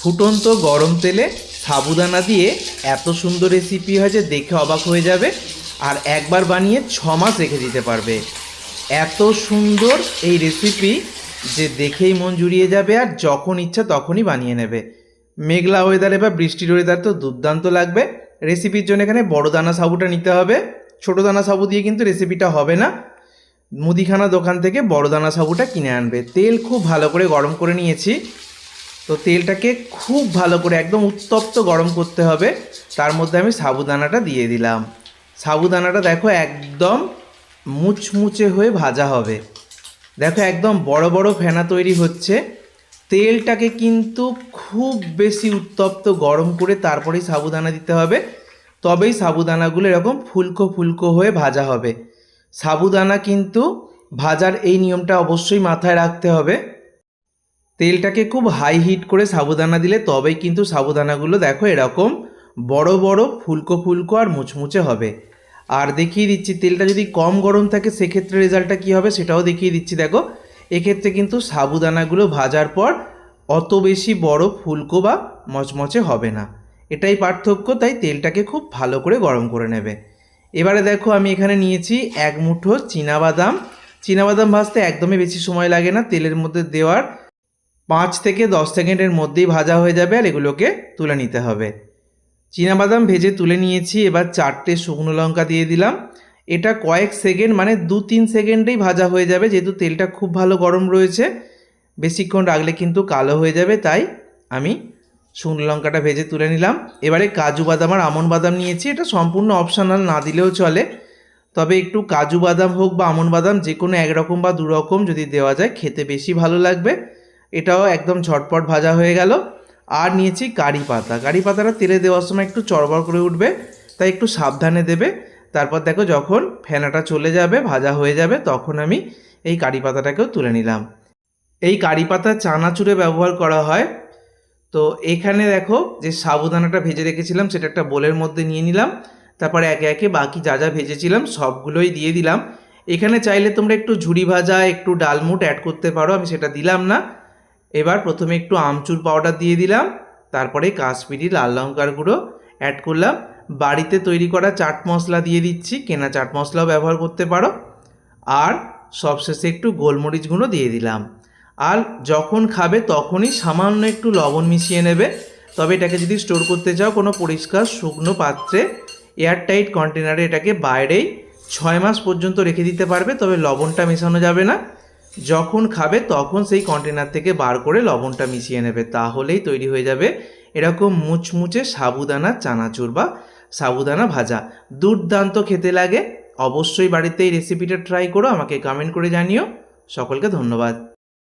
ফুটন্ত গরম তেলে সাবুদানা দিয়ে এত সুন্দর রেসিপি হয় যে দেখে অবাক হয়ে যাবে। আর একবার বানিয়ে 6 মাস রেখে দিতে পারবে। এত সুন্দর এই রেসিপি যে দেখেই মন জুড়িয়ে যাবে, আর যখন ইচ্ছা তখনই বানিয়ে নেবে। মেঘলা ওয়েদারে বা বৃষ্টির ওয়েদার তো দুর্দান্ত লাগবে। রেসিপির জন্য এখানে বড় দানা সাবুটা নিতে হবে। ছোটো দানা সাবু দিয়ে কিন্তু রেসিপিটা হবে না। মুদিখানা দোকান থেকে বড় দানা সাবুটা কিনে আনবে। তেল খুব ভালো করে গরম করে নিয়েছি। তো তেলটাকে খুব ভালো করে একদম উত্তপ্ত গরম করতে হবে। তার মধ্যে আমি সাবুদানাটা দিয়ে দিলাম। সাবুদানাটা দেখো একদম মুচমুচে হয়ে ভাজা হবে। দেখো একদম বড় বড় ফেনা তৈরি হচ্ছে। তেলটাকে কিন্তু খুব বেশি উত্তপ্ত গরম করে তারপরেই সাবুদানা দিতে হবে, তবেই সাবুদানাগুলো এরকম ফুলকো ফুলকো হয়ে ভাজা হবে। সাবুদানা কিন্তু ভাজার এই নিয়মটা অবশ্যই মাথায় রাখতে হবে। তেলটাকে খুব হাই হিট করে সাবুদানা দিলে তবেই কিন্তু সাবুদানাগুলো দেখো এরকম বড় বড় ফুলকো ফুলকো আর মুচমুচে হবে। আর দেখিয়ে দিচ্ছি তেলটা যদি কম গরম থাকে সেক্ষেত্রে রেজাল্টটা কী হবে সেটাও দেখিয়ে দিচ্ছি। দেখো এক্ষেত্রে কিন্তু সাবুদানাগুলো ভাজার পর অত বেশি বড় ফুলকো বা মচমচে হবে না। এটাই পার্থক্য। তাই তেলটাকে খুব ভালো করে গরম করে নেবে। এবারে দেখো আমি এখানে নিয়েছি 1 মুঠো চীনাবাদাম। চীনাবাদাম ভাজতে একদমই বেশি সময় লাগে না। তেলের মধ্যে দেওয়ার 5 থেকে 10 সেকেন্ডের মধ্যেই ভাজা হয়ে যাবে। আর এগুলোকে তুলে নিতে হবে। চীনাবাদাম ভেজে তুলে নিয়েছি। এবার 4টে শুকনো লঙ্কা দিয়ে দিলাম। এটা কয়েক সেকেন্ড মানে 2-3 সেকেন্ডেই ভাজা হয়ে যাবে, যেহেতু তেলটা খুব ভালো গরম রয়েছে। বেশিক্ষণ রাখলে কিন্তু কালো হয়ে যাবে, তাই আমি শুকনো লঙ্কাটা ভেজে তুলে নিলাম। এবারে কাজু বাদাম আর আমন্ড বাদাম নিয়েছি। এটা সম্পূর্ণ অপশনাল, না দিলেও চলে। তবে একটু কাজু বাদাম হোক বা আমন্ড বাদাম যে কোনো একরকম বা দুরকম যদি দেওয়া যায় খেতে বেশি ভালো লাগবে। এটাও একদম ঝটপট ভাজা হয়ে গেল। আর নিয়েছি কারি পাতা। কারি পাতাটা তেলে দেওয়ার সময় একটু চড়বড় করে উঠবে, তাই একটু সাবধানে দেবে। তারপর দেখো যখন ফেনাটা চলে যাবে, ভাজা হয়ে যাবে, তখন আমি এই কারি পাতাটাকেও তুলে নিলাম। এই কারি পাতা চানাচুরে ব্যবহার করা হয়। তো এখানে দেখো যে সাবুদানাটা ভেজে রেখেছিলাম সেটা একটা বোলের মধ্যে নিয়ে নিলাম। তারপরে একে একে বাকি যা যা ভেজেছিলাম সবগুলোই দিয়ে দিলাম। এখানে চাইলে তোমরা একটু ঝুরি ভাজা, একটু ডালমুট অ্যাড করতে পারো, আমি সেটা দিলাম না। এবার প্রথমে একটু আমচুর পাউডার দিয়ে দিলাম। তারপরে কাশ্মীরি লাল লঙ্কার গুঁড়ো অ্যাড করলাম। বাড়িতে তৈরি করা চাট মশলা দিয়ে দিচ্ছি, কেনা চাট মশলাও ব্যবহার করতে পারো। আর সবশেষে একটু গোলমরিচ গুঁড়ো দিয়ে দিলাম। আর যখন খাবে তখনই সামান্য একটু লবণ মিশিয়ে নেবে। তবে এটাকে যদি স্টোর করতে চাও কোনো পরিষ্কার শুকনো পাত্রে এয়ারটাইট কন্টেনারে এটাকে বাইরেই 6 মাস পর্যন্ত রেখে দিতে পারবে। তবে লবণটা মেশানো যাবে না। যখন খাবে তখন সেই কন্টেনার থেকে বার করে লবণটা মিশিয়ে নেবে, তাহলেই তৈরি হয়ে যাবে এরকম মুচমুচে সাবুদানা চানাচুর বা সাবুদানা ভাজা। দুর্দান্ত খেতে লাগে। অবশ্যই বাড়িতে এই রেসিপিটা ট্রাই করো, আমাকে কমেন্ট করে জানিও। সকলকে ধন্যবাদ।